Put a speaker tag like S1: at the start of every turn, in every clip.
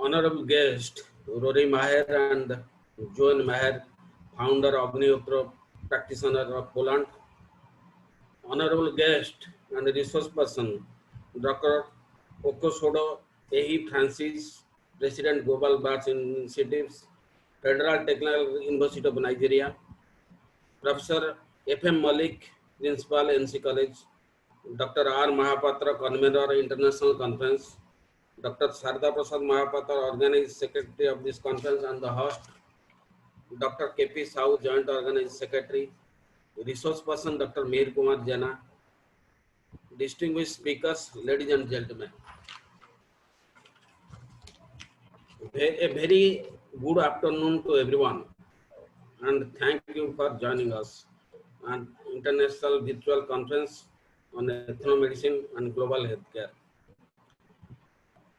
S1: honorable guest Rory Maher and Joan Maher, founder of Agnihotra practitioner of Poland, honorable guest and resource person Dr. Okosodo Ehi Francis, President Global Birth Initiatives, Federal Technical University of Nigeria, Professor F.M. Malik, Principal NC College, Dr. R. Mahapatra, Convener International Conference, Dr. Sarda Prasad Mahapatra, Organizing Secretary of this conference and the host, Dr. K.P. Sahu, Joint Organizing Secretary, Resource Person Dr. Mir Kumar Jana, distinguished speakers, ladies and gentlemen. A very good afternoon to everyone, and thank you for joining us on International Virtual Conference on Ethnomedicine and Global Healthcare.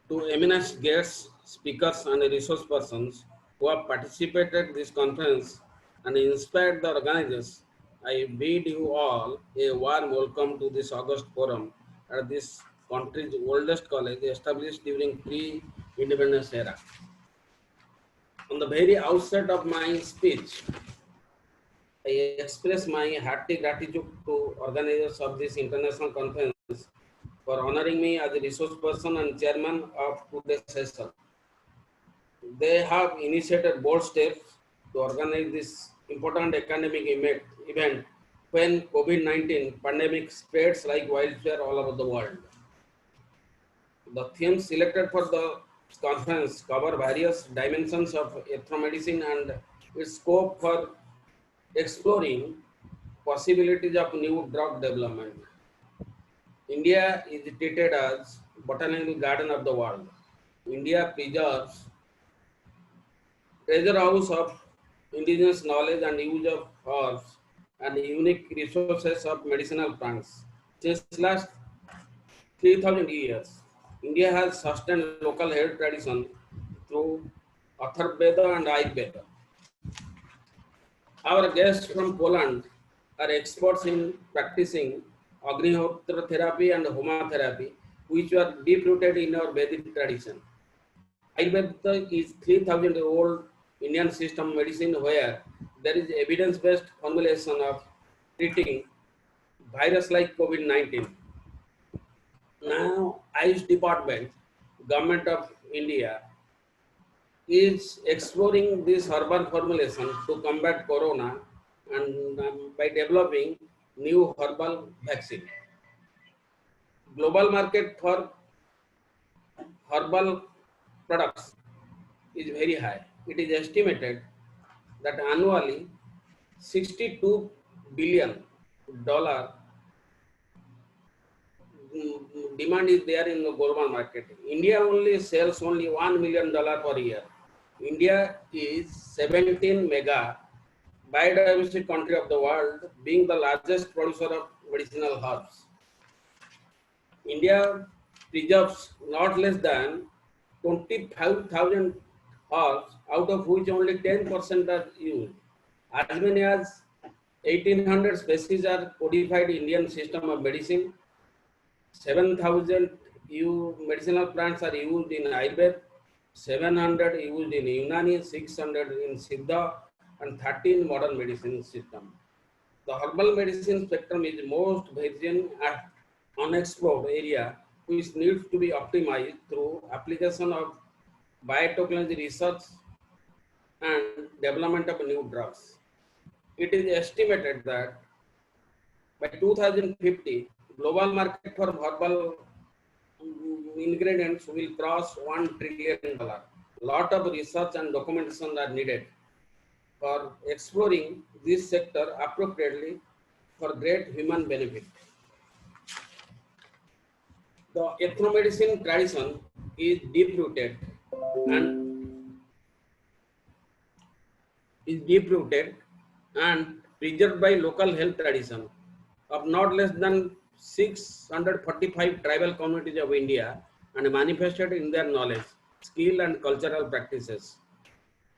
S1: To eminent guests, speakers, and resource persons who have participated in this conference and inspired the organizers, I bid you all a warm welcome to this August forum at this country's oldest college established during pre-independence era. On the very outset of my speech, I express my hearty gratitude to organizers of this international conference for honoring me as a resource person and chairman of today's session. They have initiated bold steps to organize this important academic event when COVID-19 pandemic spreads like wildfire all over the world. The themes selected for the conference cover various dimensions of ethnomedicine and its scope for exploring possibilities of new drug development. India is treated as botanical garden of the world. India preserves treasure house of indigenous knowledge and use of herbs and unique resources of medicinal plants. Since last 3,000 years, India has sustained local health tradition through Atharvaveda and Ayurveda. Our guests from Poland are experts in practicing Agnihotra therapy and Homa therapy, which were deep-rooted in our Vedic tradition. Ayurveda is 3,000-year-old Indian system of medicine where there is evidence-based formulation of treating virus like COVID-19. Now, Ayush Department, Government of India, is exploring this herbal formulation to combat corona and by developing new herbal vaccine. Global market for herbal products is very high. It is estimated that annually $62 billion demand is there in the global market. India only sells only $1 million per year. India is 17 mega biodiversity country of the world, being the largest producer of medicinal herbs. India preserves not less than 25,000 herbs, out of which only 10% are used. As many as 1,800 species are codified in Indian system of medicine. 7,000 medicinal plants are used in Ayurveda, 700 used in Unani, 600 in Siddha, and 13 modern medicine system. The herbal medicine spectrum is most virgin and unexplored area which needs to be optimized through application of biotechnology research and development of new drugs. It is estimated that by 2050, global market for herbal ingredients will cross $1 trillion. Lot of research and documentation are needed for exploring this sector appropriately for great human benefit. The ethnomedicine tradition is deep-rooted and preserved by local health tradition of not less than 645 tribal communities of India and manifested in their knowledge, skill and cultural practices.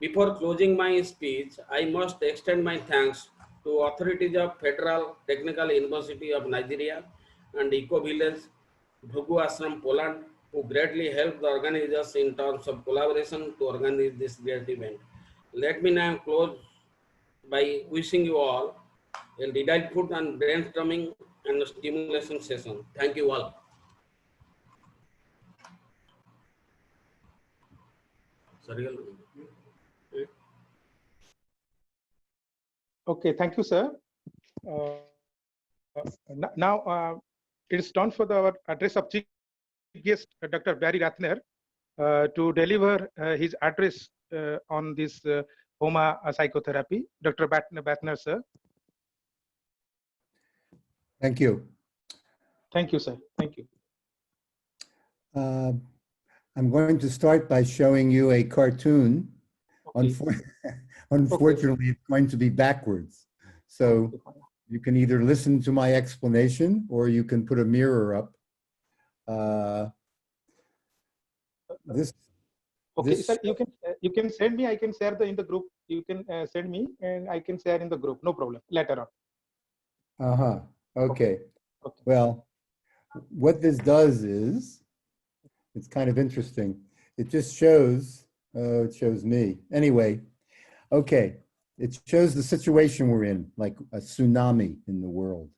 S1: Before closing my speech, I must extend my thanks to authorities of Federal Technical University of Nigeria and Eco Village, Bhugu Ashram, Poland, who greatly helped the organizers in terms of collaboration to organize this great event. Let me now close by wishing you all a delightful and brainstorming and stimulation session. Thank you all. Sorry.
S2: Okay, thank you, sir. Now it is time for our address of chief guest, Dr. Barry Rathner, to deliver his address on this HOMA psychotherapy. Dr. Battner, sir.
S3: Thank you.
S2: Thank you, sir. Thank you.
S3: I'm going to start by showing you a cartoon.
S2: Okay.
S3: Unfortunately, it's going to be backwards. So you can either listen to my explanation or you can put a mirror up.
S2: Sir, you can send me. I can share in the group. You can send me, and I can share in the group. No problem. Later on.
S3: Okay. Well, what this does is, it's kind of interesting. It just shows. It shows me. Anyway, okay. It shows the situation we're in, like a tsunami in the world,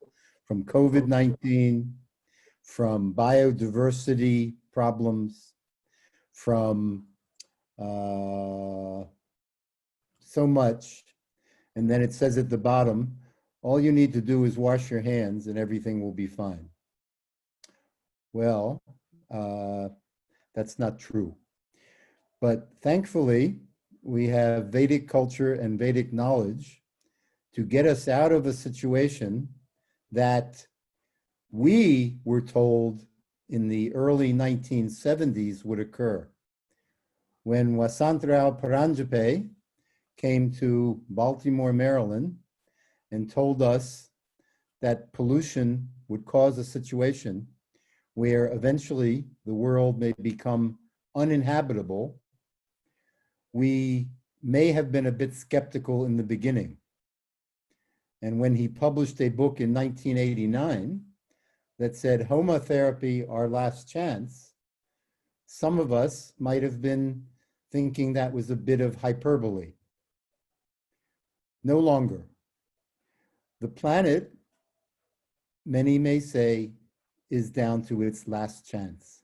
S3: from COVID-19, from biodiversity problems, from so much. And then it says at the bottom, all you need to do is wash your hands and everything will be fine. Well, that's not true. But thankfully, we have Vedic culture and Vedic knowledge to get us out of a situation that we were told in the early 1970s would occur. When Vasantrao Paranjape came to Baltimore, Maryland, and told us that pollution would cause a situation where eventually the world may become uninhabitable, we may have been a bit skeptical in the beginning. And when he published a book in 1989 that said, HOMA therapy, our last chance, some of us might have been thinking that was a bit of hyperbole. No longer. The planet, many may say, is down to its last chance.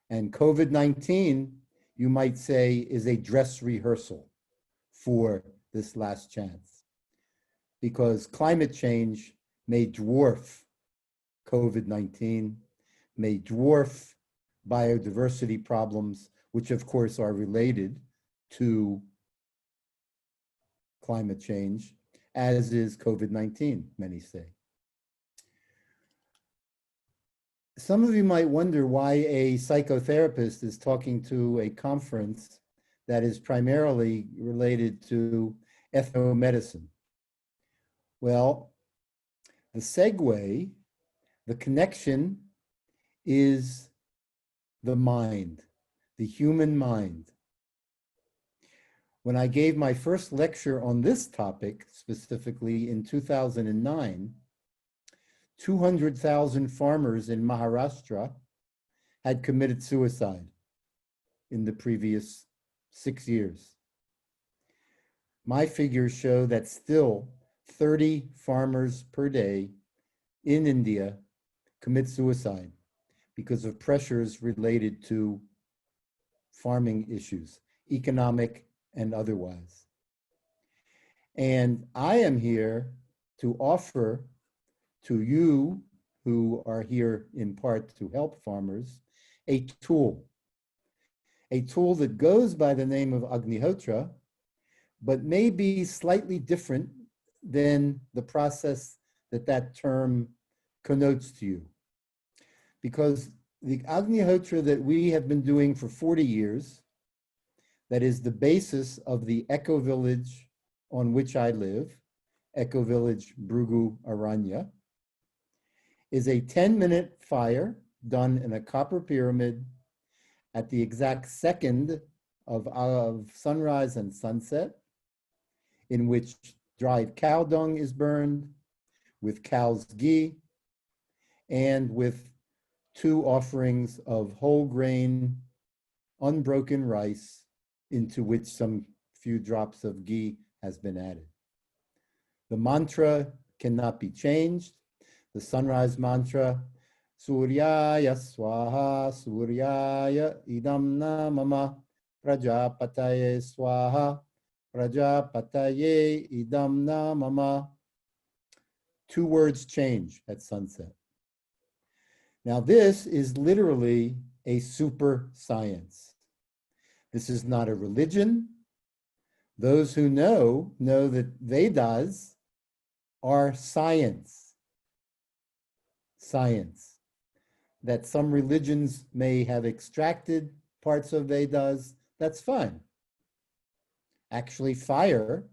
S3: And COVID-19, you might say, is a dress rehearsal for this last chance. Because climate change may dwarf COVID-19, may dwarf biodiversity problems, which of course are related to climate change, as is COVID-19, many say. Some of you might wonder why a psychotherapist is talking to a conference that is primarily related to ethnomedicine. Well, the segue, the connection is the mind, the human mind. When I gave my first lecture on this topic, specifically in 2009, 200,000 farmers in Maharashtra had committed suicide in the previous 6 years. My figures show that still 30 farmers per day in India commit suicide because of pressures related to farming issues, economic and otherwise. And I am here to offer to you who are here in part to help farmers, a tool that goes by the name of Agnihotra, but may be slightly different than the process that that term connotes to you. Because the Agnihotra that we have been doing for 40 years, that is the basis of the eco-village on which I live, eco-village Brugu Aranya, is a 10-minute fire done in a copper pyramid at the exact second of sunrise and sunset, in which dried cow dung is burned with cow's ghee and with 2 offerings of whole grain, unbroken rice, into which some few drops of ghee has been added. The mantra cannot be changed. The sunrise mantra, Suryaya Swaha, Suryaya Idam Namama, Prajapataye Swaha, Prajapataye Idam Namama. 2 words change at sunset. Now, this is literally a super science. This is not a religion. Those who know that Vedas are science. Science. That some religions may have extracted parts of Vedas, that's fine. Actually, fire,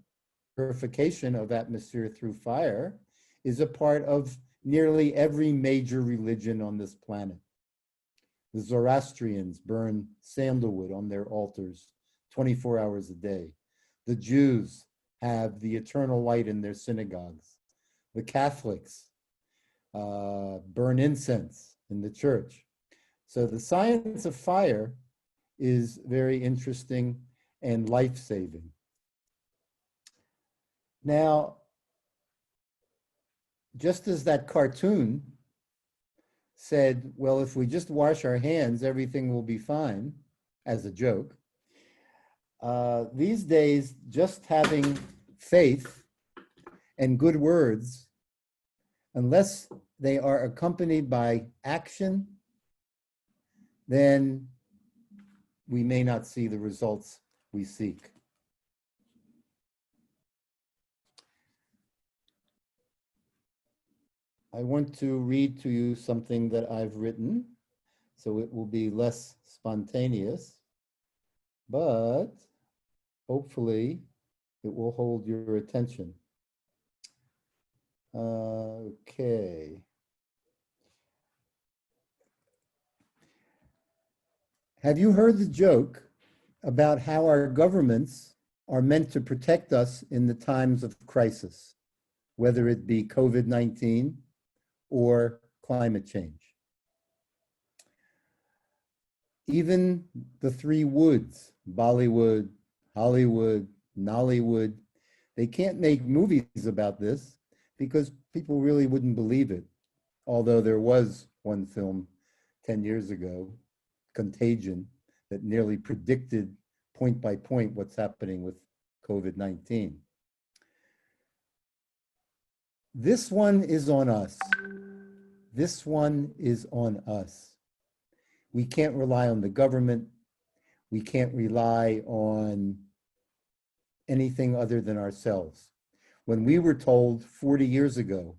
S3: purification of atmosphere through fire, is a part of nearly every major religion on this planet. The Zoroastrians burn sandalwood on their altars 24 hours a day. The Jews have the eternal light in their synagogues. The Catholics burn incense in the church. So the science of fire is very interesting and life-saving. Now, just as that cartoon said, well, if we just wash our hands, everything will be fine, as a joke. These days, just having faith and good words, unless they are accompanied by action, then we may not see the results we seek. I want to read to you something that I've written, so it will be less spontaneous, but hopefully it will hold your attention. Okay. Have you heard the joke about how our governments are meant to protect us in the times of crisis, whether it be COVID-19 or climate change? Even the 3 woods, Bollywood, Hollywood, Nollywood, they can't make movies about this because people really wouldn't believe it. Although there was one film 10 years ago, Contagion, that nearly predicted point by point what's happening with COVID-19. This one is on us. This one is on us. We can't rely on the government. We can't rely on anything other than ourselves. When we were told 40 years ago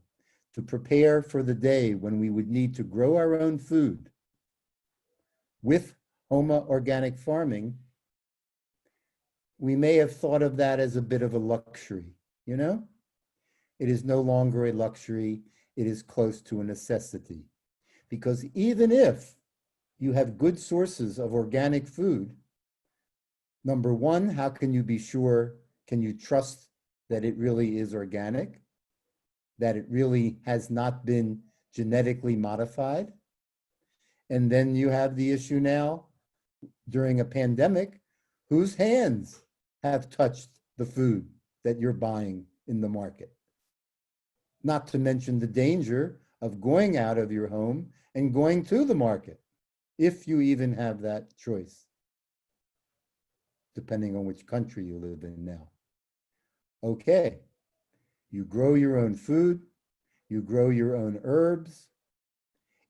S3: to prepare for the day when we would need to grow our own food with Homa organic farming, we may have thought of that as a bit of a luxury, you know? It is no longer a luxury, it is close to a necessity. Because even if you have good sources of organic food, number one, how can you be sure, can you trust that it really is organic? That it really has not been genetically modified? And then you have the issue now, during a pandemic, whose hands have touched the food that you're buying in the market? Not to mention the danger of going out of your home and going to the market, if you even have that choice, depending on which country you live in now. Okay, you grow your own food, you grow your own herbs.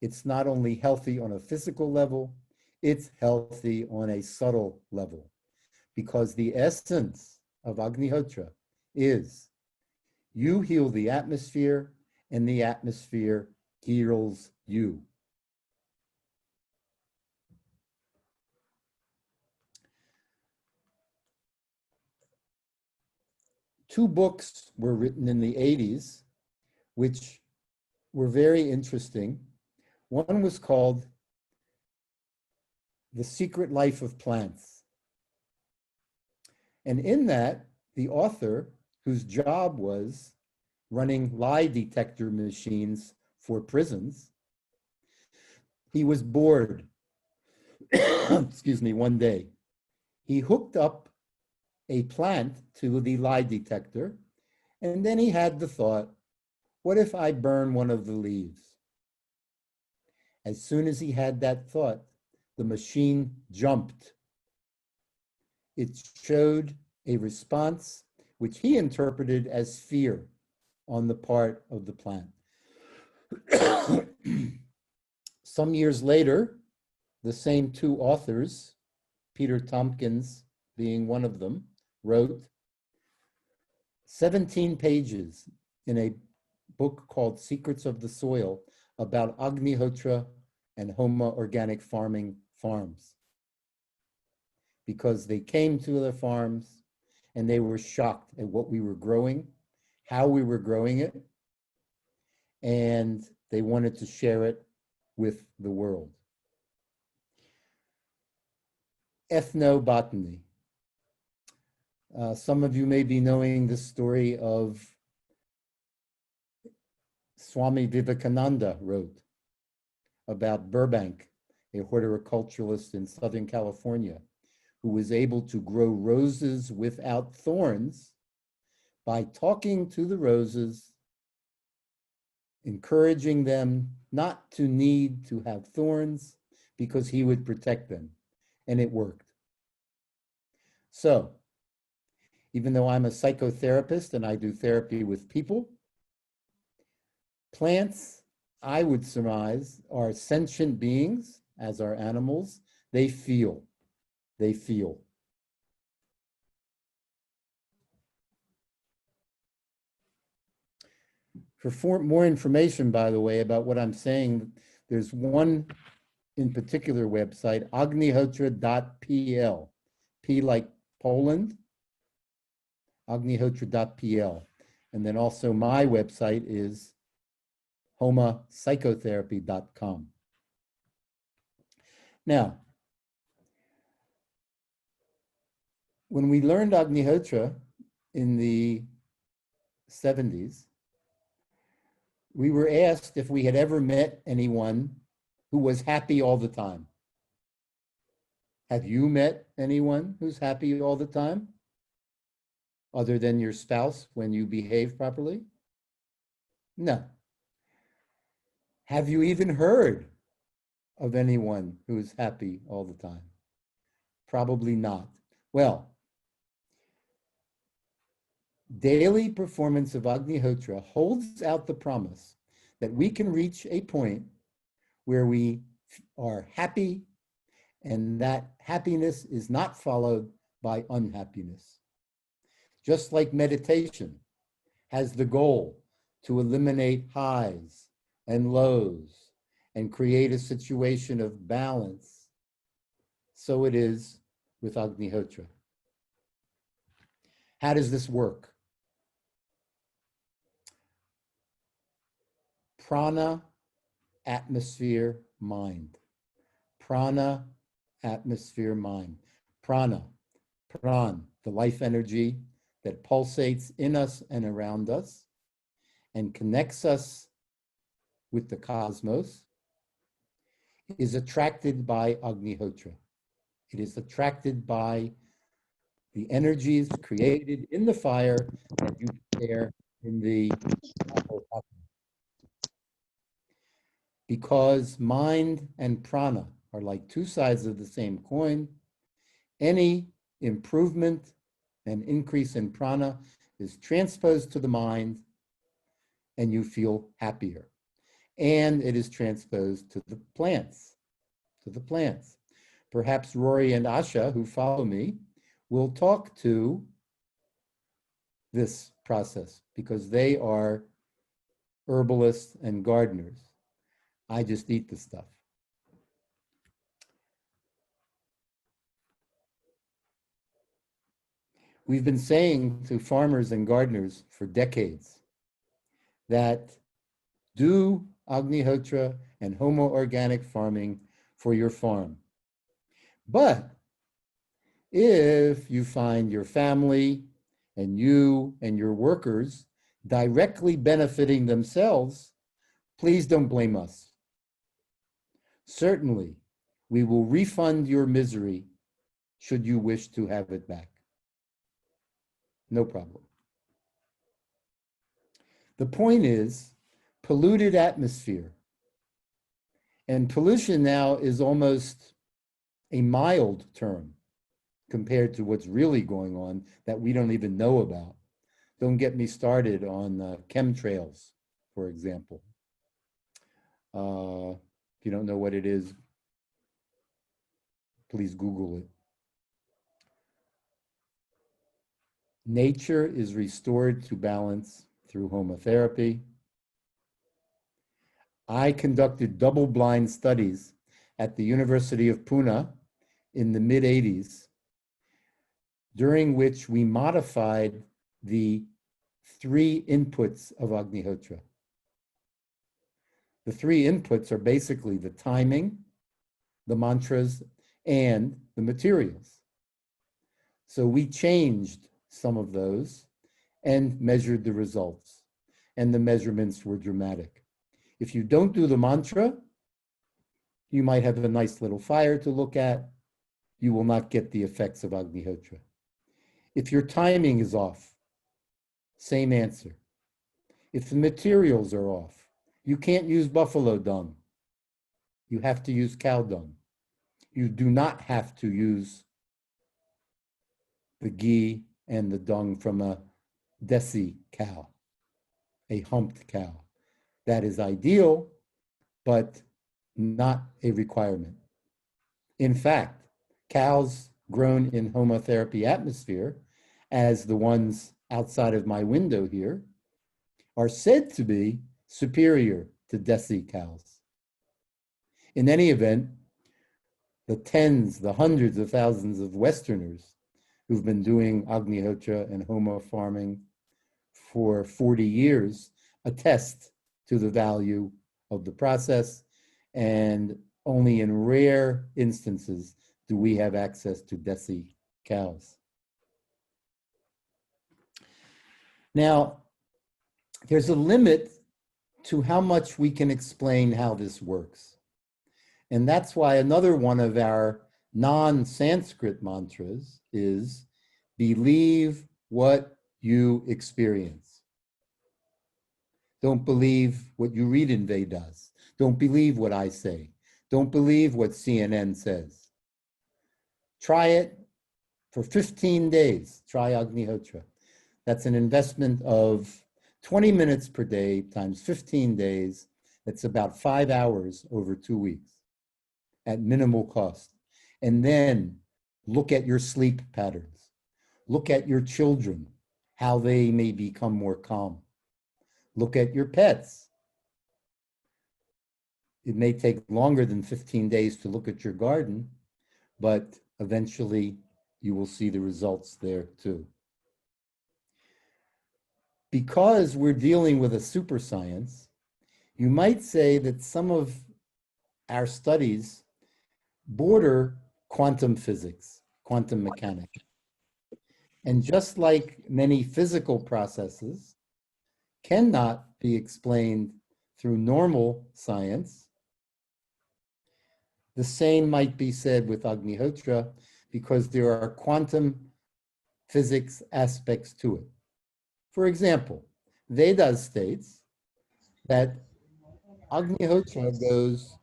S3: It's not only healthy on a physical level, it's healthy on a subtle level, because the essence of Agnihotra is you heal the atmosphere and the atmosphere heals you. Two books were written in the 80s, which were very interesting. One was called The Secret Life of Plants. And in that, the author, whose job was running lie detector machines for prisons, He was bored, excuse me, one day. He hooked up a plant to the lie detector, and then he had the thought, what if I burn one of the leaves? As soon as he had that thought, the machine jumped. It showed a response which he interpreted as fear on the part of the plant. Some years later, the same two authors, Peter Tompkins being one of them, wrote 17 pages in a book called Secrets of the Soil about Agnihotra and Homa organic farming farms. Because they came to their farms and they were shocked at what we were growing, how we were growing it, and they wanted to share it with the world. Ethnobotany. Some of you may be knowing the story of Swami Vivekananda wrote about Burbank, a horticulturalist in Southern California, who was able to grow roses without thorns by talking to the roses, encouraging them not to need to have thorns because he would protect them. And it worked. So, even though I'm a psychotherapist and I do therapy with people, plants, I would surmise, are sentient beings, as are animals. They feel. They feel. For more information, by the way, about what I'm saying, there's one in particular website, agnihotra.pl, P like Poland, agnihotra.pl. And then also my website is homapsychotherapy.com. Now, when we learned Agnihotra in the 70s, we were asked if we had ever met anyone who was happy all the time. Have you met anyone who's happy all the time? Other than your spouse when you behave properly? No. Have you even heard of anyone who's happy all the time? Probably not. Well, daily performance of Agnihotra holds out the promise that we can reach a point where we are happy and that happiness is not followed by unhappiness. Just like meditation has the goal to eliminate highs and lows and create a situation of balance, so it is with Agnihotra. How does this work? Prana, atmosphere, mind. Prana, atmosphere, mind. Prana, pran, the life energy that pulsates in us and around us and connects us with the cosmos, is attracted by Agnihotra. It is attracted by the energies created in the fire that you share in the because mind and prana are like two sides of the same coin. Any improvement and increase in prana is transposed to the mind and you feel happier. And it is transposed to the plants, Perhaps Rory and Asha, who follow me, will talk to this process because they are herbalists and gardeners. I just eat the stuff. We've been saying to farmers and gardeners for decades that do Agnihotra and Homo organic farming for your farm. But if you find your family and you and your workers directly benefiting themselves, please don't blame us. Certainly, we will refund your misery should you wish to have it back. No problem. The point is, polluted atmosphere. And pollution now is almost a mild term compared to what's really going on that we don't even know about. Don't get me started on chemtrails, for example. If you don't know what it is, please Google it. Nature is restored to balance through homotherapy. I conducted double-blind studies at the University of Pune in the mid-'80s, during which we modified the 3 inputs of Agnihotra. The 3 inputs are basically the timing, the mantras, and the materials. So we changed some of those and measured the results, and the measurements were dramatic. If you don't do the mantra, you might have a nice little fire to look at. You will not get the effects of Agnihotra. If your timing is off, same answer. If the materials are off, you can't use buffalo dung. You have to use cow dung. You do not have to use the ghee and the dung from a desi cow, a humped cow. That is ideal, but not a requirement. In fact, cows grown in homotherapy atmosphere, as the ones outside of my window here, are said to be superior to desi cows. In any event, the tens, the hundreds of thousands of Westerners who've been doing Agnihotra and Homa farming for 40 years attest to the value of the process, and only in rare instances do we have access to desi cows. Now, there's a limit to how much we can explain how this works. And that's why another one of our non-Sanskrit mantras is believe what you experience. Don't believe what you read in Vedas. Don't believe what I say. Don't believe what CNN says. Try it for 15 days. Try Agnihotra. That's an investment of 20 minutes per day times 15 days. That's about 5 hours over 2 weeks at minimal cost. And then look at your sleep patterns. Look at your children, how they may become more calm. Look at your pets. It may take longer than 15 days to look at your garden, but eventually you will see the results there too. Because we're dealing with a super science, you might say that some of our studies border quantum physics, quantum mechanics. And just like many physical processes cannot be explained through normal science, the same might be said with Agnihotra, because there are quantum physics aspects to it. For example, Vedas states that Agnihotra goes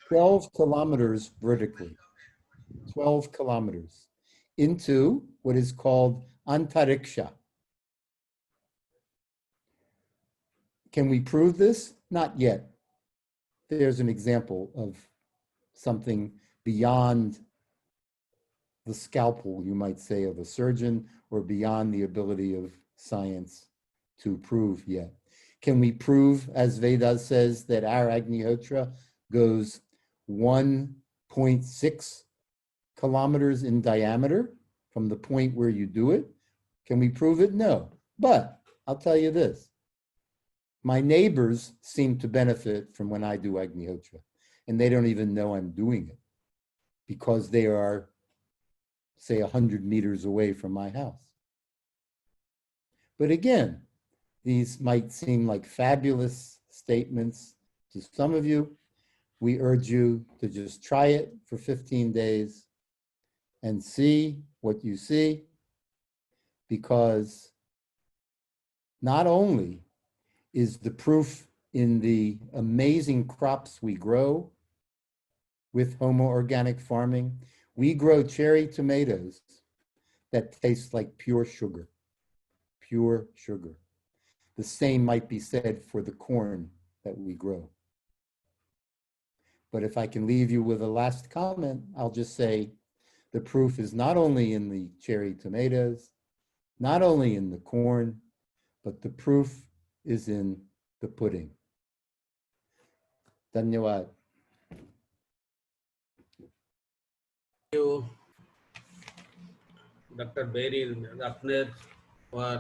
S3: 12 kilometers vertically, 12 kilometers, into what is called antariksha. Can we prove this? Not yet. There's an example of something beyond the scalpel, you might say, of a surgeon, or beyond the ability of science to prove yet. Can we prove, as Vedas says, that our Agnihotra goes 1.6 kilometers in diameter from the point where you do it? Can we prove it? No. But I'll tell you this. My neighbors seem to benefit from when I do Agnihotra, and they don't even know I'm doing it because they are, say, 100 meters away from my house. But again, these might seem like fabulous statements to some of you, we urge you to just try it for 15 days and see what you see, because not only is the proof in the amazing crops we grow with Homo organic farming. We grow cherry tomatoes that taste like pure sugar, pure sugar. The same might be said for the corn that we grow. But if I can leave you with a last comment, I'll just say the proof is not only in the cherry tomatoes, not only in the corn, but the proof is in the pudding. Dhanyawad.
S1: Thank you, Dr. Barry Rathner, for